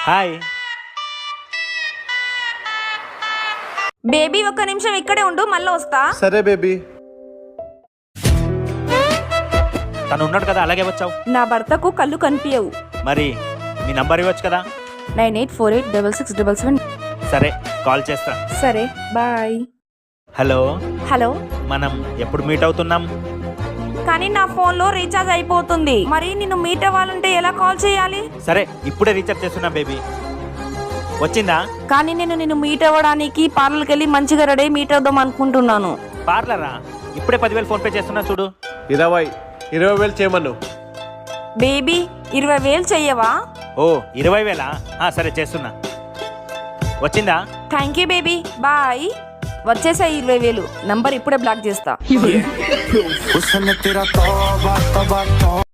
Hi. Baby ఒక్క నిమిషం ఇక్కడే ఉండు, మళ్ళీ వస్తా. సరే బేబీ. తను ఉన్నాడు కదా, అలాగే వచ్చావు. నా భర్తకు కళ్ళు కనిపించవు. మరి మీ నంబర్ ఇవ్వచ్చు కదా. 98486677. సరే, కాల్ చేస్తా. సరే బాయ్. Hello, hello. మనం ఎప్పుడు మీట్ అవుతున్నాం? కానీ నా ఫోన్ లో రీఛార్జ్ అయిపోతుంది. మరి నిన్ను మీట్ అవ్వాలంటే ఎలా కాల్ చేయాలి? సరే, ఇప్పుడే రీఛార్జ్ చేస్తున్నా బేబీ. వచ్చిందా? కానీ నేను నిన్ను మీట్ అవ్వడానికి పార్లర్కి వెళ్ళి మంచిగా రెడీ మీట్ అవుదాం అనుకుంటున్నాను. పార్లరా? ఇప్పుడే 10,000 ఫోన్ పే చేస్తున్నా చూడు. 20,000 చేయమను. బేబీ 20,000 చెయ్యవా? ఓ 20,000? సరే చేస్తున్నా. వచ్చిందా? Thank you baby, bye. వచ్చేసా 20,000. నంబర్ ఇప్పుడే బ్లాక్ చేస్తా.